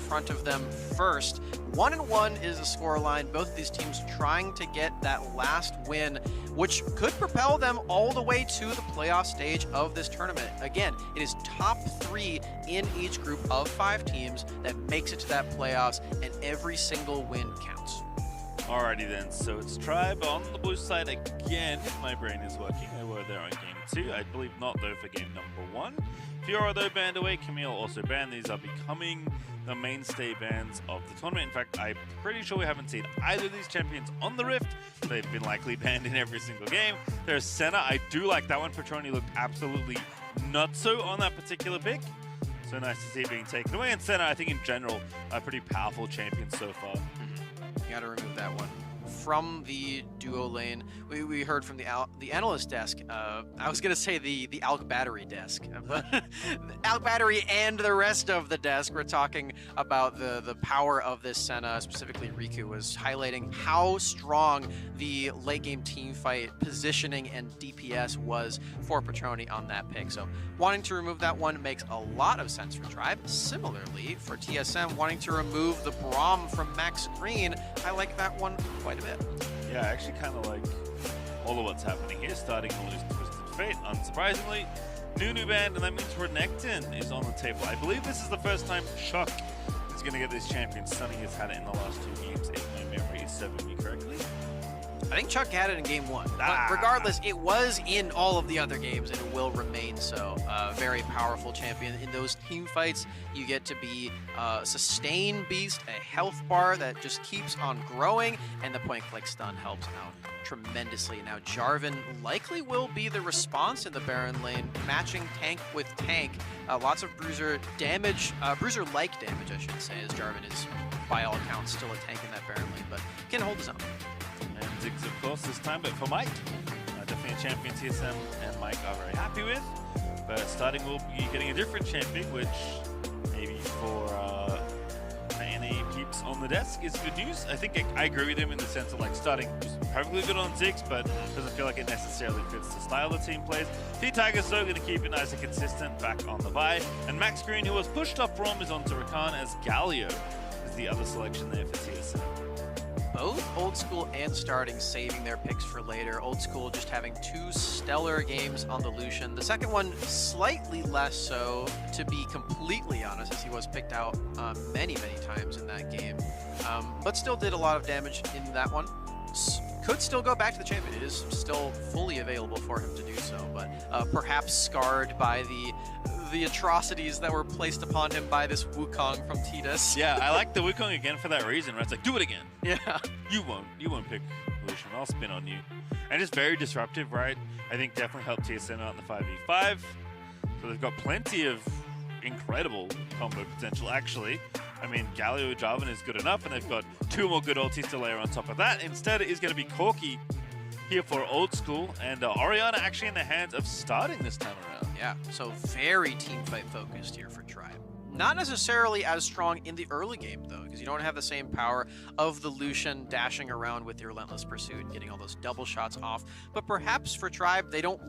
front of them first. 1-1 is the scoreline. Both of these teams trying to get that last win, which could propel them all the way to the playoff stage of this tournament. Again, it is top 3 in each group of 5 teams that makes it to that playoffs, and every single win counts. Alrighty then, so it's Tribe on the blue side again. My brain is working. They were there on game 2. I believe not though for game number 1. Fiora though banned away, Camille also banned. These are becoming the mainstay bans of the tournament. In fact, I'm pretty sure we haven't seen either of these champions on the Rift. They've been likely banned in every single game. There's Senna. I do like that one. Pertroni looked absolutely nutso on that particular pick. So nice to see it being taken away. And Senna, I think in general, a pretty powerful champion so far. You gotta remove that one. From the duo lane, we heard from the analyst desk. I was gonna say the Alk Battery desk, but Alk Battery and the rest of the desk were talking about the power of this Senna. Specifically, Riku was highlighting how strong the late game team fight positioning and DPS was for Pertroni on that pick. So wanting to remove that one makes a lot of sense for Tribe. Similarly, for TSM, wanting to remove the Braum from MaxGreen, I like that one quite a bit. Yeah, I actually kind of like all of what's happening here, starting on this Twisted Fate, unsurprisingly. Nunu banned, and that means Renekton is on the table. I believe this is the first time Chuck is going to get this champion. Stunning has had it in the last 2 games, if my memory is serving me correctly. I think Chuck had it in game 1, but regardless, it was in all of the other games, and it will remain so. Very powerful champion. In those team fights, you get to be a sustain beast, a health bar that just keeps on growing, and the point-click stun helps out tremendously. Now, Jarvan likely will be the response in the Baron lane, matching tank with tank. Lots of bruiser damage, bruiser-like damage, I should say, as Jarvan is, by all accounts, still a tank in that Baron lane, but can hold his own. And Ziggs, of course, this time, but for Mike, definitely a champion TSM and Mike are very happy with. But starting, we'll be getting a different champion, which maybe for A&A peeps on the desk is good news. I think I agree with him in the sense of like starting perfectly good on Ziggs, but doesn't feel like it necessarily fits the style the team plays. Ttigers, though, going to keep it nice and consistent back on the bye. And MaxGreen, who was pushed off Braum, is on to Rakan as Galio is the other selection there for TSM. Both Oldskool and Starting saving their picks for later. Oldskool just having 2 stellar games on the Lucian. The second one slightly less so, to be completely honest, as he was picked out many times in that game. But still did a lot of damage in that one. Could still go back to the champion. It is still fully available for him to do so, but perhaps scarred by the atrocities that were placed upon him by this Wukong from Tetis. Yeah, I like the Wukong again for that reason, right? It's like, do it again. Yeah. You won't pick Lucian. I'll spin on you. And just very disruptive, right? I think definitely helped TSM out in the 5v5. So they've got plenty of incredible combo potential, actually. I mean, Galio Jarvan is good enough, and they've got 2 more good ultis to layer on top of that. Instead, it is going to be Corki here for Oldskool, and Orianna actually in the hands of Starting this time around. Yeah, so very teamfight focused here for Tribe. Not necessarily as strong in the early game, though, because you don't have the same power of the Lucian dashing around with your Relentless Pursuit and getting all those double shots off. But perhaps for Tribe, they don't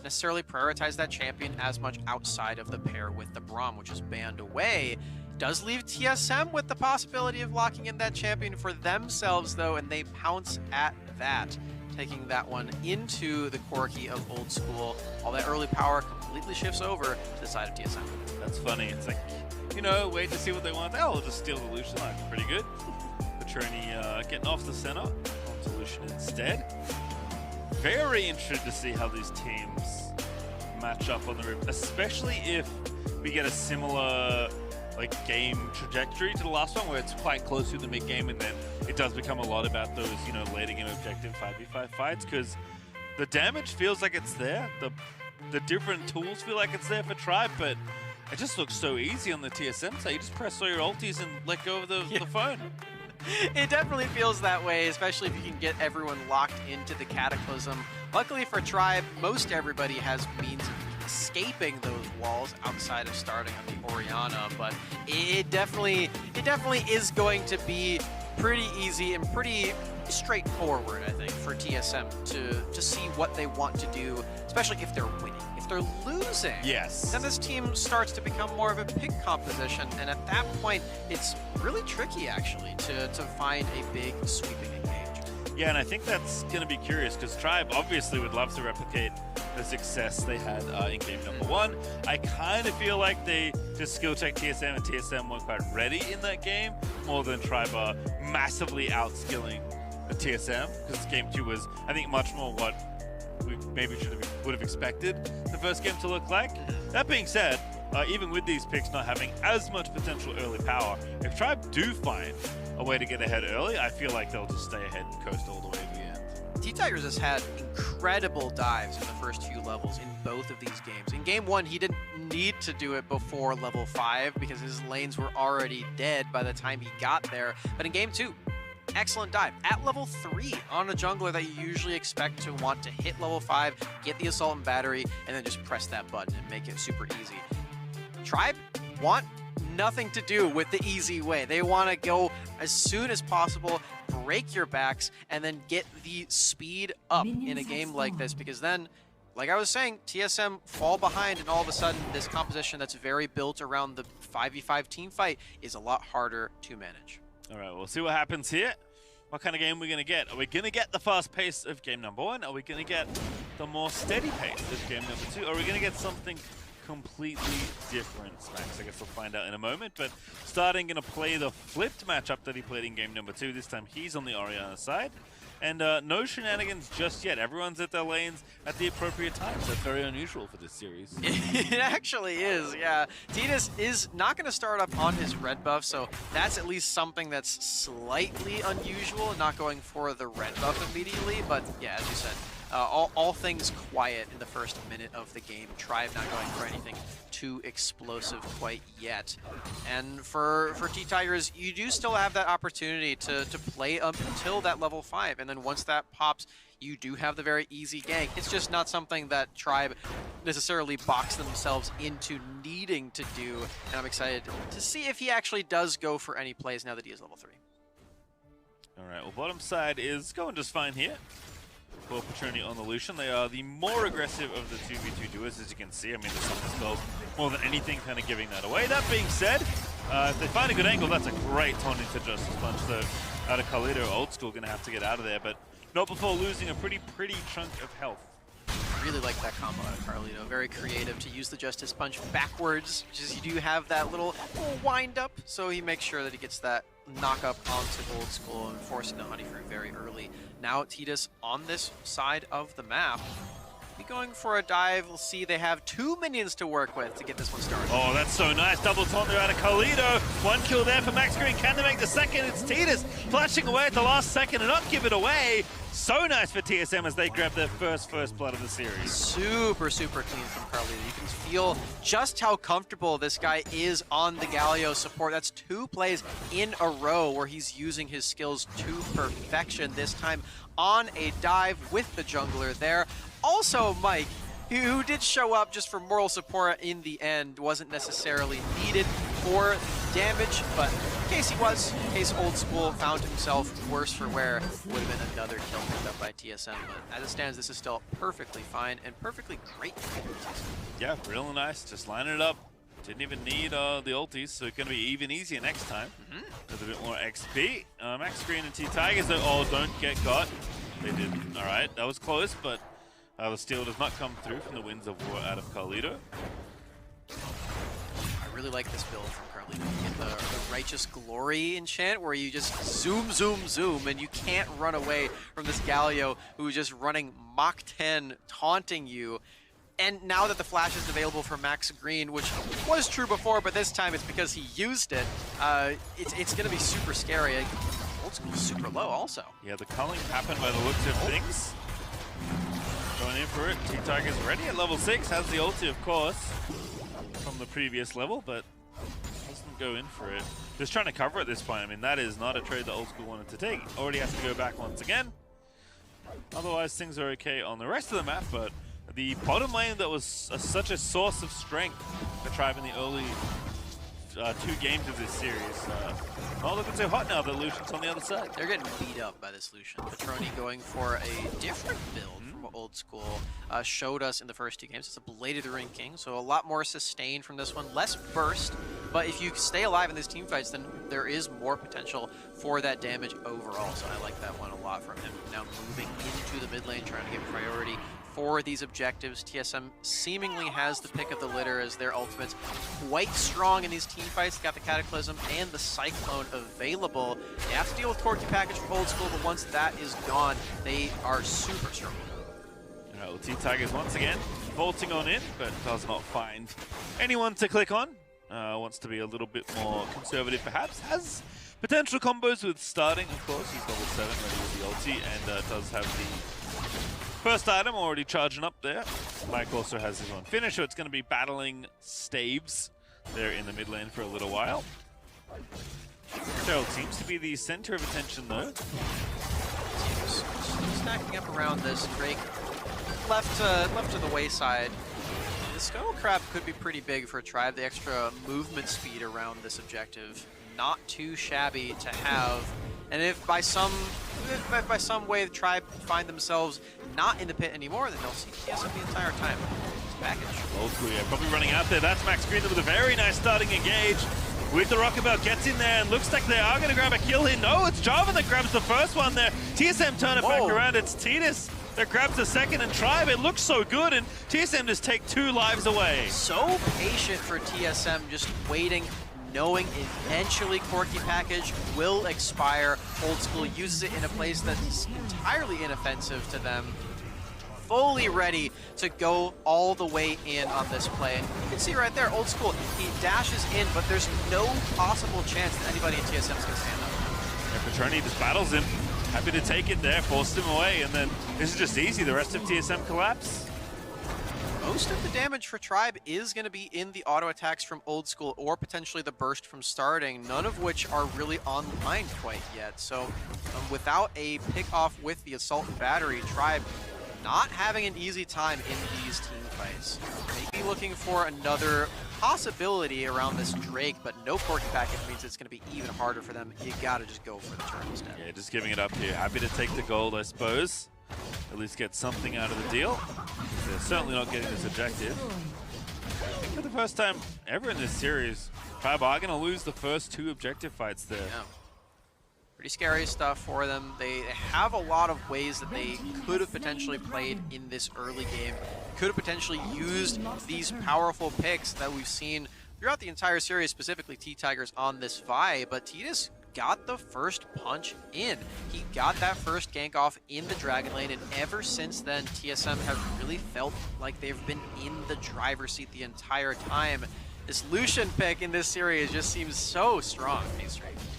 necessarily prioritize that champion as much outside of the pair with the Braum, which is banned away. Does leave TSM with the possibility of locking in that champion for themselves, though, and they pounce at that, taking that one into the Corki of Oldskool. All that early power completely shifts over to the side of TSM. That's funny. It's like, you know, wait to see what they want. Oh, we'll just steal the Lucian. Like, pretty good. Pertroni getting off the center onto Lucian instead. Very interested to see how these teams match up on the Rift, especially if we get a similar game trajectory to the last one, where it's quite close to the mid game, and then it does become a lot about those, you know, later game objective 5v5 fights, because the damage feels like it's there, the different tools feel like it's there for Tribe, but it just looks so easy on the TSM side. You just press all your ultis and let go of the phone. It definitely feels that way, especially if you can get everyone locked into the Cataclysm. Luckily for Tribe, most everybody has means of escaping those walls outside of Starting on the Orianna, but it definitely is going to be pretty easy and pretty straightforward, I think, for TSM to see what they want to do, especially if they're winning. If they're losing, yes, then this team starts to become more of a pick composition, and at that point, it's really tricky, actually, to find a big sweeping engage. Yeah, and I think that's going to be curious, because Tribe obviously would love to replicate the success they had in game number 1. I kind of feel like they just skill check TSM, and TSM weren't quite ready in that game, more than Tribe are massively outskilling TSM, because game 2 was, I think, much more what we maybe would have expected the first game to look like. That being said, even with these picks not having as much potential early power, if Tribe do find a way to get ahead early, I feel like they'll just stay ahead and coast all the way to the end. ttigers has had incredible dives in the first few levels in both of these games. In game 1, he didn't need to do it before level 5 because his lanes were already dead by the time he got there. But in game 2, excellent dive at level 3 on a jungler that you usually expect to want to hit level 5, get the assault and battery, and then just press that button and make it super easy. Tribe want nothing to do with the easy way. They want to go as soon as possible, break your backs, and then get the speed up in a game like this, because then, like I was saying, TSM fall behind, and all of a sudden this composition that's very built around the 5v5 team fight is a lot harder to manage. All right, we'll see what happens here. What kind of game are we going to get? Are we going to get the fast pace of game number 1? Are we going to get the more steady pace of game number 2? Are we going to get something completely different, Max? I guess we'll find out in a moment. But starting, going to play the flipped matchup that he played in game number 2. This time he's on the Orianna side. And no shenanigans just yet. Everyone's at their lanes at the appropriate times. That's very unusual for this series. It actually is, yeah. Tetis is not going to start up on his red buff, so that's at least something that's slightly unusual, not going for the red buff immediately. But yeah, as you said, all things quiet in the first minute of the game. Tribe not going for anything too explosive quite yet. And for ttigers, you do still have that opportunity to play up until that level 5, and then once that pops, you do have the very easy gank. It's just not something that Tribe necessarily box themselves into needing to do, and I'm excited to see if he actually does go for any plays now that he is level 3. All right, well, bottom side is going just fine here for Pertroni on the Lucian. They are the more aggressive of the 2v2 duos, as you can see. I mean, the Summer Spells, more than anything, kind of giving that away. That being said, if they find a good angle, that's a great taunting to Justice Punch, though. Out of carliTo, Oldskool going to have to get out of there, but not before losing a pretty chunk of health. I really like that combo out of carliTo. Very creative to use the Justice Punch backwards, just you do have that little wind up, so he makes sure that he gets that knock up onto Oldskool and forcing the Honey Fruit very early. Now Tetis on this side of the map. Be going for a dive. We'll see they have 2 minions to work with to get this one started. Oh, that's so nice. Double taunt there out of carliTo. 1 kill there for MaxGreen. Can they make the second? It's Tetis flashing away at the last second and not give it away. So nice for TSM as they grab their first blood of the series. Super clean from carliTo. You can feel just how comfortable this guy is on the Galio support. That's 2 plays in a row where he's using his skills to perfection. This time on a dive with the jungler there. Also, Mike, who did show up just for moral support in the end, wasn't necessarily needed for damage, but in case he was, in case Oldskool found himself worse for wear, would have been another kill picked up by TSM. But as it stands, this is still perfectly fine and perfectly great. Yeah, really nice. Just lining it up. Didn't even need the ultis, so it's going to be even easier next time. With a bit more XP. MaxGreen and ttigers, though, all don't get got. They did. All right, that was close, but the steal does not come through from the Winds of War out of carliTo. I really like this build from carliTo. You get the Righteous Glory enchant where you just zoom, and you can't run away from this Galio who's just running Mach 10, taunting you. And now that the flash is available for MaxGreen, which was true before, but this time it's because he used it, it's going to be super scary. Oldskool's super low also. Yeah, the culling happened by the looks of things. Going in for it. ttigers ready at level 6. Has the ulti, of course, from the previous level, but doesn't go in for it. Just trying to cover at this point. I mean, that is not a trade that Oldskool wanted to take. Already has to go back once again. Otherwise, things are okay on the rest of the map, but the bottom lane that was such a source of strength for Tribe in the early 2 games of this series. Not looking so hot now that Lucian's on the other side. They're getting beat up by this Lucian. Pertroni going for a different build from Oldskool. Showed us in the first 2 games. It's a Blade of the Ring King, so a lot more sustain from this one. Less burst, but if you stay alive in these team fights, then there is more potential for that damage overall. So I like that one a lot from him. Now moving into the mid lane, trying to get priority for these objectives. TSM seemingly has the pick of the litter as their ultimates quite strong in these team fights. They got the Cataclysm and the Cyclone available. They have to deal with Corky Package from Oldskool, but once that is gone, they are super strong. ttigers once again vaulting on in, but does not find anyone to click on. Wants to be a little bit more conservative perhaps. Has potential combos with starting, of course. He's level 7 ready with the ulti and does have the first item already charging up there. Mike also has his own finisher. It's going to be battling Staves there in the mid lane for a little while. Gerald seems to be the center of attention though. Stacking up around this Drake, left to the wayside. The Scuttle Crab could be pretty big for Tribe. The extra movement speed around this objective, not too shabby to have. And if by some way the Tribe find themselves not in the pit anymore, then they'll see TSM the entire time. It's package. Oldskool, yeah, probably running out there. That's MaxGreen with a very nice starting engage. With the Rockabelle gets in there and looks like they are going to grab a kill here. No, it's Java that grabs the first one there. TSM turn it back around. It's Tetis that grabs the second, and Tribe, it looks so good, and TSM just take 2 lives away. So patient for TSM, just waiting, knowing eventually Corky Package will expire. Oldskool uses it in a place that's entirely inoffensive to them. Fully ready to go all the way in on this play. And you can see right there, Oldskool, he dashes in, but there's no possible chance that anybody in TSM is going to stand up. And Pertroni just battles him. Happy to take it there, forced him away, and then this is just easy. The rest of TSM collapse. Most of the damage for Tribe is going to be in the auto attacks from Oldskool or potentially the burst from starting, none of which are really online quite yet. So without a pick off with the assault and battery, Tribe not having an easy time in these team fights. Maybe looking for another possibility around this Drake, but no Corky Package means it's going to be even harder for them. You got to just go for the turn instead. Yeah, just giving it up here. Happy to take the gold, I suppose. At least get something out of the deal. They're certainly not getting this objective. I think for the first time ever in this series, Tribe are going to lose the first 2 objective fights there. Yeah. Pretty scary stuff for them. They have a lot of ways that they could have potentially played in this early game. Could have potentially used these powerful picks that we've seen throughout the entire series, specifically ttigers on this Vi, but Tetis got the first punch in. He got that first gank off in the Dragon Lane, and ever since then, TSM have really felt like they've been in the driver's seat the entire time. This Lucian pick in this series just seems so strong.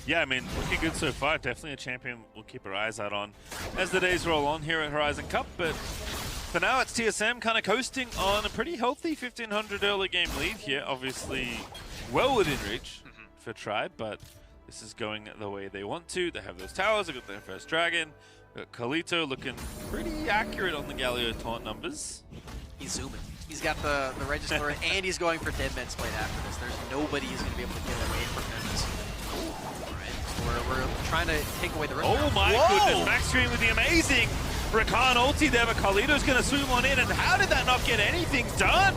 Yeah, I mean, looking good so far. Definitely a champion we'll keep our eyes out on as the days roll on here at Horizon Cup. But for now, it's TSM kind of coasting on a pretty healthy 1500 early game lead here. Obviously, well within reach for Tribe, but this is going the way they want to. They have those towers. They got their first dragon. Got carliTo looking pretty accurate on the Galio taunt numbers. He's zooming. He's got the register, and he's going for dead men's plate after this. There's nobody who's going to be able to get away from him. All right, so we're trying to take away the rest. Oh my goodness, MaxGreen with the amazing Rakan ulti there, but carliTo's going to swoop on in, and how did that not get anything done?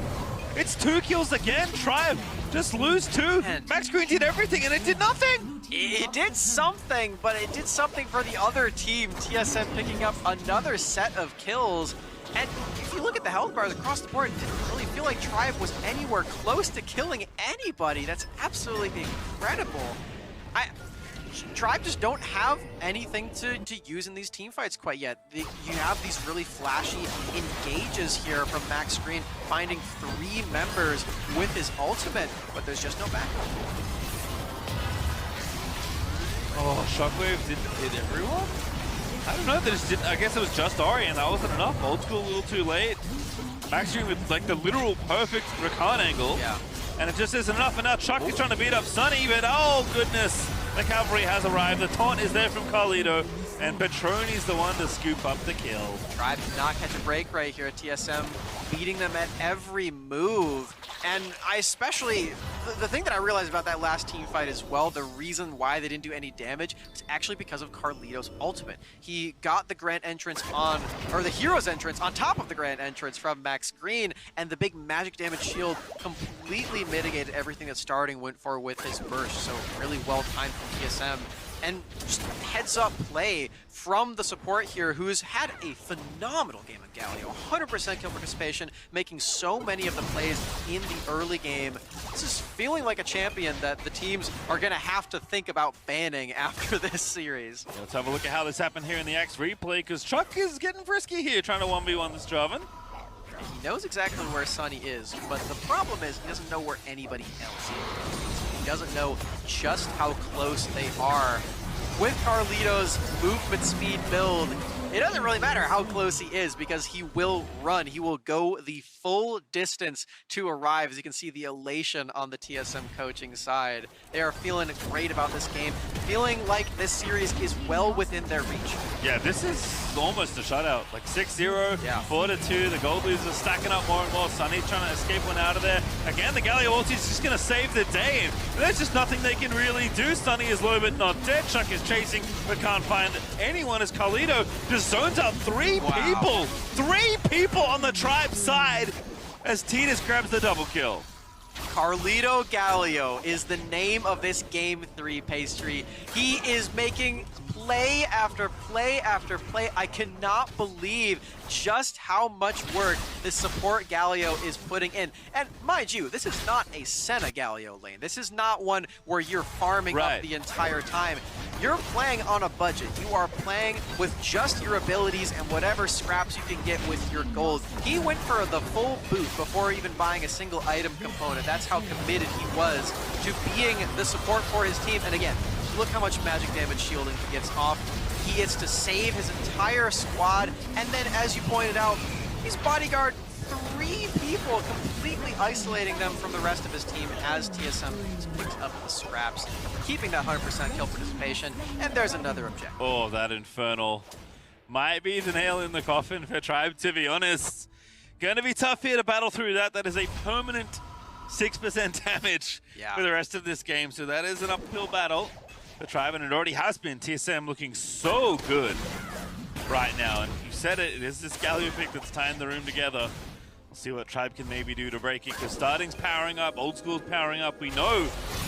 It's 2 kills again. Tribe just lose 2. MaxGreen did everything, and it did nothing. It did something, but it did something for the other team. TSM picking up another set of kills. And if you look at the health bars across the board, it didn't really feel like Tribe was anywhere close to killing anybody. That's absolutely incredible. Tribe just don't have anything to use in these team fights quite yet. You have these really flashy engages here from MaxGreen, finding 3 members with his ultimate, but there's just no backup. Oh, Shockwave didn't hit everyone? I don't know, they just didn't. I guess it was just Ori, and that wasn't enough. Oldskool a little too late. MaxGreen with like the literal perfect Rakan angle. Yeah. And it just isn't enough. And now Chuck is trying to beat up Sonyy, but oh goodness. The cavalry has arrived. The taunt is there from carliTo. And Pertroni's the one to scoop up the kill. Tribe did not catch a break right here at TSM, beating them at every move. And I especially, the thing that I realized about that last team fight as well, the reason why they didn't do any damage was actually because of carliTo's ultimate. He got the Grand Entrance on, or the Hero's Entrance on top of the Grand Entrance from MaxGreen, and the big magic damage shield completely mitigated everything that Starting went for with his burst. So really well timed from TSM. And just heads up play from the support here, who's had a phenomenal game of Galio. 100% kill participation, making so many of the plays in the early game. This is feeling like a champion that the teams are going to have to think about banning after this series. Let's have a look at how this happened here in the X replay, because Chuck is getting frisky here, trying to 1v1 this Jarvan. He knows exactly where Sonyy is, but the problem is he doesn't know where anybody else is. He doesn't know just how close they are. With carliTo's movement speed build, it doesn't really matter how close he is because he will run. He will go the full distance to arrive. As you can see the elation on the TSM coaching side. They are feeling great about this game, feeling like this series is well within their reach. Yeah, this is almost a shutout. Like 6-0, yeah. 4-2. The gold leaves are stacking up more and more. Sonyy trying to escape one out of there. Again, the Galio ulti is just going to save the day. There's just nothing they can really do. Sonyy is low but not dead. Chuck is chasing but can't find anyone as carliTo just zones out three people. 3 people on the Tribe side as Tetis grabs the double kill. carliTo Galio is the name of this Game 3 pastry. He is making play after play after play. I cannot believe just how much work this support Galio is putting in. And mind you, this is not a Senna Galio lane. This is not one where you're farming up the entire time. You're playing on a budget. You are playing with just your abilities and whatever scraps you can get with your gold. He went for the full boot before even buying a single item component. That's how committed he was to being the support for his team. And again, look how much magic damage shielding he gets off. He gets to save his entire squad, and then as you pointed out, he's bodyguard 3 people, completely isolating them from the rest of his team as TSM picks up the scraps, keeping that 100% kill participation, and there's another objective. Oh, that Infernal might be the nail in the coffin for Tribe, to be honest. Gonna be tough here to battle through that. That is a permanent 6% damage for the rest of this game, so that is an uphill battle. The Tribe, and it already has been. TSM looking so good right now, and you said it is this Galio pick that's tying the room together. We'll see what Tribe can maybe do to break it, because Starting's powering up, Oldschool's powering up. We know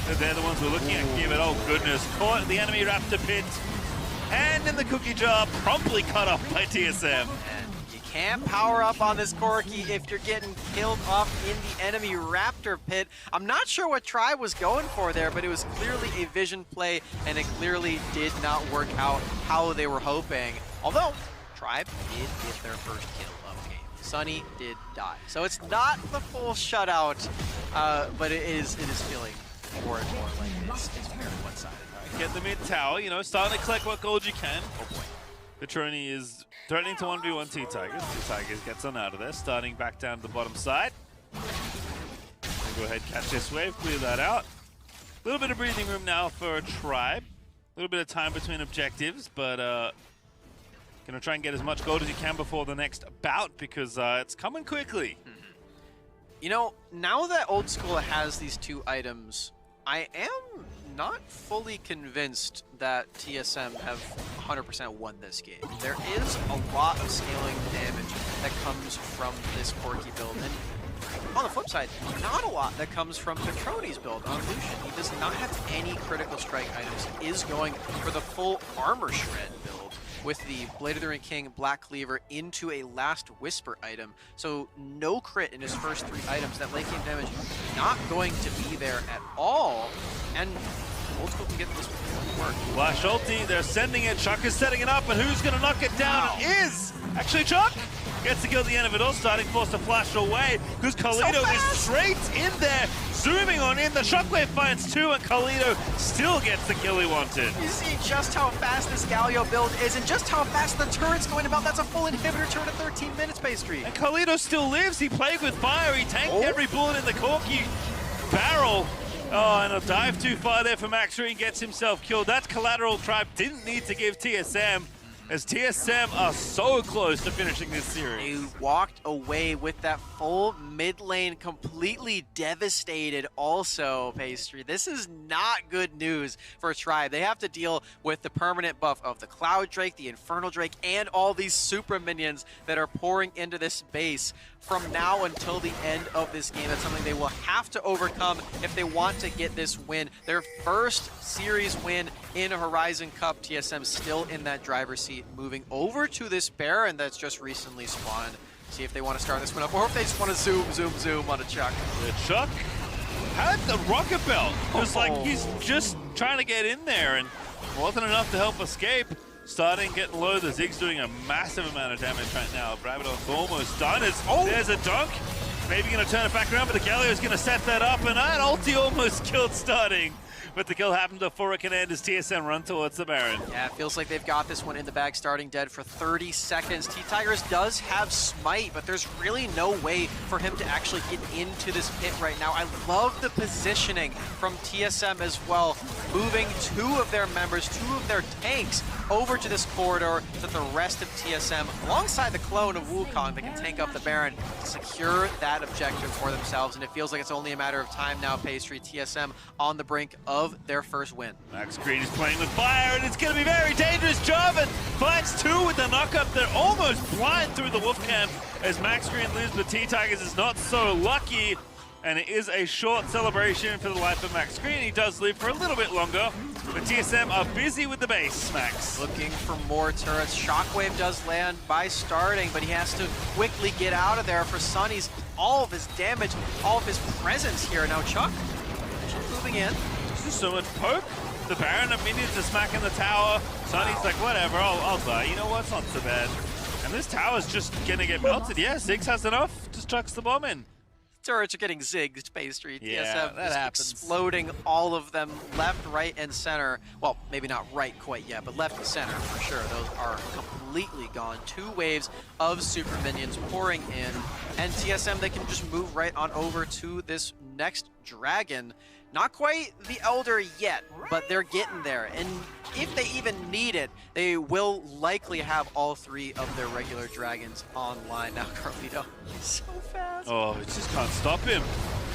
that they're the ones we're looking at. Give it, oh goodness, caught the enemy Raptor pit, and in the cookie jar, promptly cut off by TSM. Can't power up on this Corki if you're getting killed off in the enemy Raptor pit. I'm not sure what Tribe was going for there, but it was clearly a vision play, and it clearly did not work out how they were hoping. Although, Tribe did get their first kill of the game. Sonyy did die. So it's not the full shutout, but it is feeling more and more like it's very one-sided. Get the mid tower, you know, starting to collect what gold you can. Oh boy. Pertroni is threatening to 1v1 ttigers. Ttigers gets on out of there, starting back down to the bottom side. Go ahead, catch this wave, clear that out. A little bit of breathing room now for a Tribe. A little bit of time between objectives, but gonna try and get as much gold as you can before the next bout, because it's coming quickly. You know, now that Oldskool has these 2 items, I am not fully convinced that TSM have 100% won this game. There is a lot of scaling damage that comes from this Corki build, and on the flip side, not a lot that comes from Pertroni's build on Lucian. He does not have any critical strike items. He is going for the full armor shred build with the Blade of the Ring King Black Cleaver into a Last Whisper item. So no crit in his first 3 items. That late game damage not going to be there at all. And Oldskool can get this one to work. Flash ulti, they're sending it. Chuck is setting it up, and who's going to knock it down? Wow. It is actually Chuck. Gets to kill at the end of it all, starting forced to flash away, because carliTo is straight in there, zooming on in. The shockwave finds 2, and carliTo still gets the kill he wanted. You see just how fast this Galio build is, and just how fast the turret's going about. That's a full inhibitor turret at 13 minutes pastry. And carliTo still lives. He played with fire. He tanked every bullet in the Corki barrel. Oh, and a dive too far there for MaxGreen, gets himself killed. That's collateral. Tribe didn't need to give TSM as TSM are so close to finishing this series. They walked away with that full mid lane completely devastated also, Pastry. This is not good news for Tribe. They have to deal with the permanent buff of the Cloud Drake, the Infernal Drake, and all these super minions that are pouring into this base from now until the end of this game. That's something they will have to overcome if they want to get this win. Their first series win in Horizon Cup. TSM still in that driver's seat, moving over to this Baron that's just recently spawned. See if they want to start this one up, or if they just want to zoom on a Chuck. The Chuck had the rocket belt. It was like he's just trying to get in there, and wasn't enough to help escape. Starting getting low, the Zig's doing a massive amount of damage right now. Brabidon's almost done. There's a dunk. Maybe going to turn it back around, but the Galio's going to set that up, and that ulti almost killed Starting. But the kill happened before it can end as TSM run towards the Baron. Yeah, it feels like they've got this one in the bag, starting dead for 30 seconds. T-Tigers does have Smite, but there's really no way for him to actually get into this pit right now. I love the positioning from TSM as well, moving two of their members, two of their tanks over to this corridor so that the rest of TSM, alongside the clone of Wukong that can tank up the Baron, secure that objective for themselves. And it feels like it's only a matter of time now, Pastry. TSM on the brink of their first win. MaxGreen is playing with fire, and it's going to be very dangerous. Jarvan finds two with the knock-up. They're almost blind through the Wolf Camp as MaxGreen loses, but T-Tigers is not so lucky. And it is a short celebration for the life of MaxGreen. He does live for a little bit longer, but TSM are busy with the base, Max. Looking for more turrets. Shockwave does land by starting, but he has to quickly get out of there for Sonny's all of his damage, all of his presence here. Now Chuck moving in. Just so much poke. The Baron of minions are smacking the tower. Sonny's like, whatever, I'll die. You know what? It's not so bad. And this tower's just gonna get melted. Yeah, Ziggs has enough. Just chucks the bomb in. Turrets are getting zigged, Pastry. Yeah, TSM that happens. Exploding all of them left, right, and center. Well, maybe not right quite yet, but left and center for sure. Those are completely gone. Two waves of super minions pouring in, and TSM, they can just move right on over to this next dragon. Not quite the Elder yet, but they're getting there. And if they even need it, they will likely have all three of their regular dragons online. Now carliTo, so fast. Oh, it just can't stop him.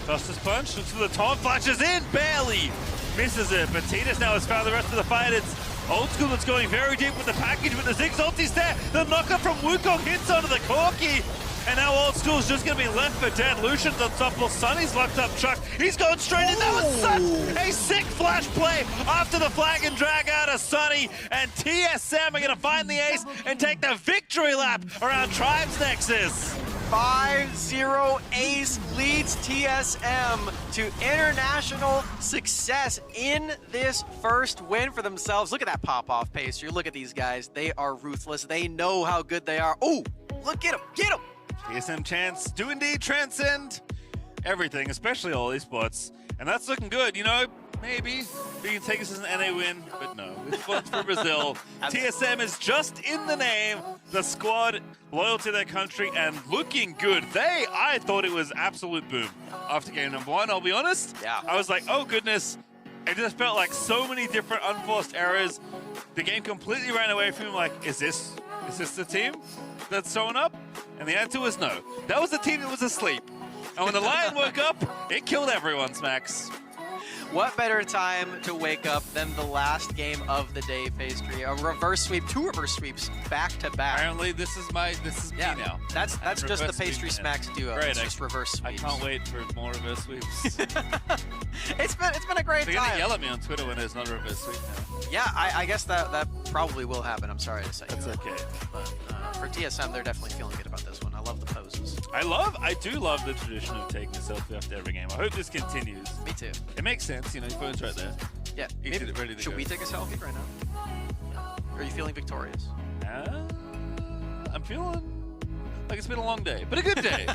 Fastest punch, looks for the taunt, flashes in, barely misses it. But Tetis now has found the rest of the fight. It's Oldskool that's going very deep with the package, but the Ziggs ulti's there. The knocker from Wukong hits onto the Corki. And now Oldskool's just going to be left for dead. Lucian's unstoppable. Sonny's locked up Chuck. He's going straight in. That was such a sick flash play after the flag and drag out of Sonyy. And TSM are going to find the ace and take the victory lap around Tribe's Nexus. 5-0 ace leads TSM to international success in this first win for themselves. Look at that pop-off, Pastry. Look at these guys. They are ruthless. They know how good they are. Oh, look at him. Get him. TSM chance do indeed transcend everything, especially all esports. And that's looking good, you know, maybe we can take this as an NA win, but no. This one's for Brazil. TSM is just in the name, the squad, loyal to their country, and looking good. I thought it was absolute boom after game number one, I'll be honest. Yeah. I was like, oh goodness. It just felt like so many different unforced errors. The game completely ran away from him, like, is this the team that's showing up? And the answer was no. That was the team that was asleep. And when the Lion woke up, it killed everyone, Smacks. What better time to wake up than the last game of the day, Pastry? A reverse sweep, two reverse sweeps back to back. Apparently, this is me now. That's just the Pastry Smacks duo. Great, it's just reverse sweeps. I can't wait for more reverse sweeps. It's been a great They're time. gonna yell at me on Twitter when there's not a reverse sweep now. Yeah, I guess that probably will happen. I'm sorry to say. That's okay. But for TSM, they're definitely feeling good about this one. I love the poses. I do love the tradition of taking a selfie after every game. I hope this continues. Me too. It makes sense, you know, your phone's right there. Yeah. Easy to ready to Should go. we take a selfie right now? Are you feeling victorious? I'm feeling like it's been a long day, but a good day.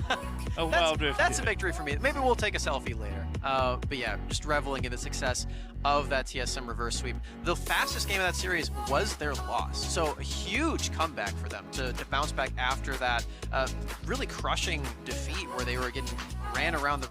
That's a victory for me. Maybe we'll take a selfie later. But yeah, just reveling in the success of that TSM reverse sweep. The fastest game of that series was their loss. So a huge comeback for them to bounce back after that really crushing defeat where they were getting ran around